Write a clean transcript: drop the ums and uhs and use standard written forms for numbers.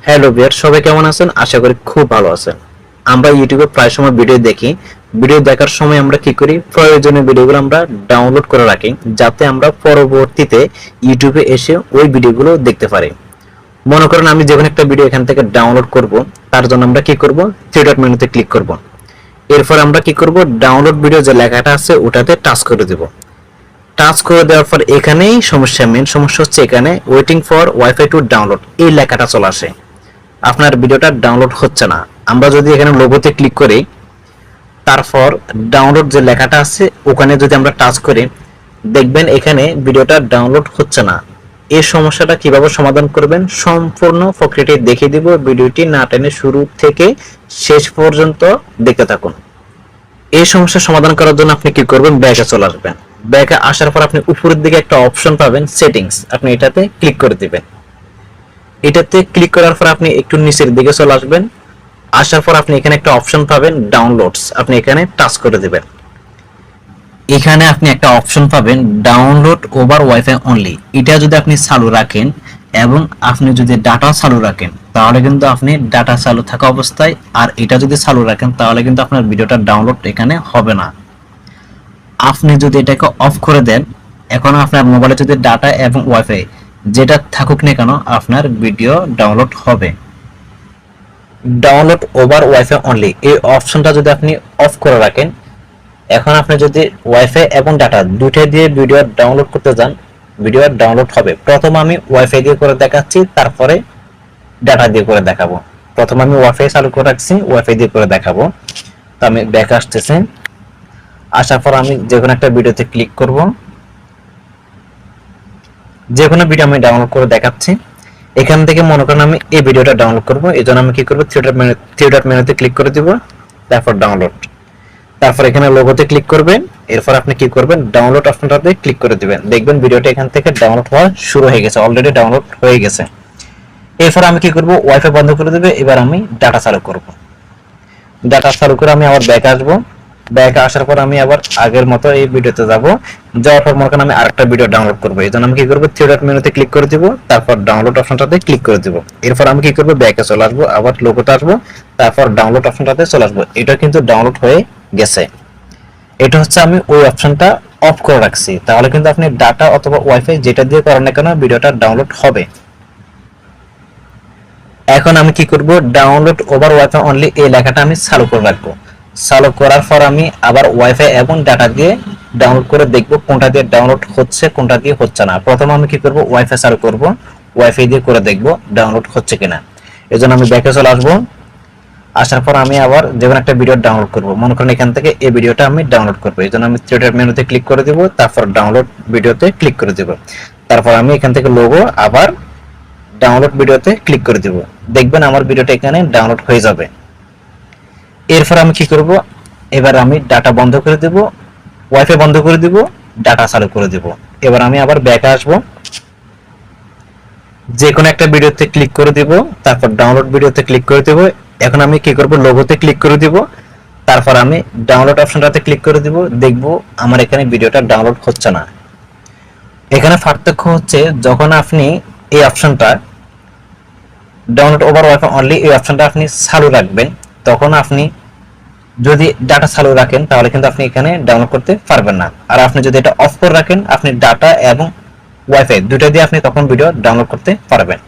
Hello viewer, সবাই কেমন আছেন? আশা করি খুব ভালো আছেন। আমরা ইউটিউবে প্রায় সময় ভিডিও দেখি। ভিডিও দেখার সময় আমরা কি করি, প্রয়োজনীয় ভিডিওগুলো আমরা ডাউনলোড করে রাখি, যাতে আমরা পরবর্তীতে ইউটিউবে এসে ওই ভিডিওগুলো দেখতে পারি। মনে করেন আমি যখন একটা ভিডিও এখান থেকে ডাউনলোড করব, তার জন্য আমরা কি করব, থ্রি ডট মেনুতে ক্লিক করব। এরপর আমরা কি করব, ডাউনলোড ভিডিও যে লেখাটা আছে ওটাতে টাচ করে দেব। টাচ করে দেওয়ার পর এখানেই মেন সমস্যা হচ্ছে, এখানে waiting for wifi to download এই লেখাটা চলে আসে। আপনার ভিডিওটা ডাউনলোড হচ্ছে না। আমরা যদি এখানে লোগোতে ক্লিক করি, তারপর ডাউনলোড যে লেখাটা আছে ওখানে যদি আমরা টাচ করি, দেখবেন এখানে ভিডিওটা ডাউনলোড হচ্ছে না। এই সমস্যাটা কিভাবে সমাধান করবেন সম্পূর্ণ প্রক্রিয়াটি দেখিয়ে দিব। ভিডিওটি না টেনে শুরু থেকে শেষ পর্যন্ত দেখতে থাকুন। এই সমস্যার সমাধান করার জন্য আপনি কি করবেন, ব্যাকে চলে আসবেন। ব্যাকে আসার পর আপনি উপরের দিকে একটা অপশন পাবেন, সেটিংস, আপনি এটাতে ক্লিক করে দিবেন। এটাতে ক্লিক করার পর আপনি একটু নিচের দিকে চলে আসবেন। আসার পর আপনি এখানে একটা অপশন পাবেন, ডাউনলোডস, আপনি এখানে টাচ করে দিবেন। এখানে আপনি একটা অপশন পাবেন, ডাউনলোড ওভার ওয়াইফাই অনলি। এটা যদি আপনি চালু রাখেন এবং আপনি যদি ডাটা চালু রাখেন, তাহলে কিন্তু আপনি ডাটা চালু থাকা অবস্থায়, আর এটা যদি চালু রাখেন তাহলে কিন্তু আপনার ভিডিওটা ডাউনলোড এখানে হবে না। আপনি যদি এটাকে অফ করে দেন, এখন আপনার মোবাইলে যদি ডাটা এবং ওয়াইফাই যেটা থাকুক না কেন, আপনার ভিডিও ডাউনলোড হবে। ডাউনলোড ওভার ওয়াইফাই অনলি এই অপশনটা যদি আপনি অফ করে রাখেন, এখন আপনি যদি ওয়াইফাই এবং ডাটা দুটোই দিয়ে ভিডিও ডাউনলোড করতে যান, ভিডিও ডাউনলোড হবে। প্রথম আমি ওয়াইফাই দিয়ে করে দেখাচ্ছি, তারপরে ডাটা দিয়ে করে দেখাবো। প্রথম আমি ওয়াইফাই চালু করে রাখছি, ওয়াইফাই দিয়ে করে দেখাবো। তো আমি ব্যাক আসতেছি। আসার পর আমি যে কোনো একটা ভিডিওতে ক্লিক করব। যে কোনো ভিডিও আমি ডাউনলোড করে দেখাচ্ছি। এখান থেকে মনে করেন আমি এই ভিডিওটা ডাউনলোড করব, এই জন্য আমি কি করব, থ্রি ডট মেনুতে ক্লিক করে দিব, তারপর ডাউনলোড, তারপর এখানে লোগোতে ক্লিক করবেন। এরপর আপনি কি করবেন, ডাউনলোড অপশনটাতে ক্লিক করে দিবেন। দেখবেন ভিডিওটা এখান থেকে ডাউনলোড হওয়া শুরু হয়ে গেছে, অলরেডি ডাউনলোড হয়ে গেছে। এরপর আমি কি করব, ওয়াইফাই বন্ধ করে দেবে। এবার আমি ডাটা চালু করব। ডাটা চালু করে আমি আবার ব্যাক আসবো। ব্যাকে আসার পর আমি আবার আগের মতো এই ভিডিওতে যাব। যাওয়ার পর মনে করেন আমি আরেকটা ভিডিও ডাউনলোড করবো, এই জন্য আমি কি করবো, থ্রি ডট মেনুতে ক্লিক করে দিব, তারপর ডাউনলোড অপশনটাতে ক্লিক করে দিব। এরপর আমি কি করবো, ব্যাকে চলে আসবো, আবার লোগোতে আসবো, তারপর ডাউনলোড অপশনটাতে চলে আসবো। এটা কিন্তু ডাউনলোড হয়ে গেছে। এটা হচ্ছে আমি ওই অপশনটা অফ করে রাখছি, তাহলে কিন্তু আপনি ডাটা অথবা ওয়াইফাই যেটা দিয়ে করেন না কেন, ভিডিওটা ডাউনলোড হবে। এখন আমি কি করব, ডাউনলোড ওভার ওয়াইফাই অনলি এই লেখাটা আমি চালু করে রাখবো। চালু করার পর আমি আবার ওয়াইফাই এবং ডাটা দিয়ে ডাউনলোড করে দেখব কোনটা দিয়ে ডাউনলোড হচ্ছে, কোনটা দিয়ে হচ্ছে না। প্রথমে আমি কি করব, ওয়াইফাই চালু করব, ওয়াইফাই দিয়ে করে দেখব ডাউনলোড হচ্ছে কিনা। এজন্য আমি ব্যাকে চলে আসবো। আসার পর আমি আবার যেকোনো একটা ভিডিও ডাউনলোড করব। মনে করেন এখান থেকে এই ভিডিওটা আমি ডাউনলোড করব, এই জন্য আমি থ্রি ডট মেনুতে ক্লিক করে দিব, তারপর ডাউনলোড ভিডিওতে ক্লিক করে দিব। তারপর আমি এখান থেকে লোগো আবার ডাউনলোড ভিডিওতে ক্লিক করে দিব। দেখবেন আমার ভিডিওটা এখানে ডাউনলোড হয়ে যাবে। এরপর আমি কি করব, এবার আমি ডাটা বন্ধ করে দেব, ওয়াইফাই বন্ধ করে দিব, ডাটা চালু করে দেব। এবার আমি আবার ব্যাকে আসব, যে কোনো একটা ভিডিওতে ক্লিক করে দিব, তারপর ডাউনলোড ভিডিওতে ক্লিক করে দেব। এখন আমি কি করব, লোগোতে ক্লিক করে দিব, তারপর আমি ডাউনলোড অপশনটাতে ক্লিক করে দিব। দেখব আমার এখানে ভিডিওটা ডাউনলোড হচ্ছে না। এখানে পার্থক্য হচ্ছে, যখন আপনি এই অপশনটা ডাউনলোড ওভার ওয়াইফাই অনলি এই অপশনটা আপনি চালু রাখবেন, তখন আপনি যদি ডাটা চালু রাখেন তাহলে কিন্তু আপনি এখানে ডাউনলোড করতে পারবেন না। আর আপনি যদি এটা অফ করে রাখেন, আপনি ডাটা এবং ওয়াইফাই দুটো দিয়ে আপনি তখন ভিডিও ডাউনলোড করতে পারবেন।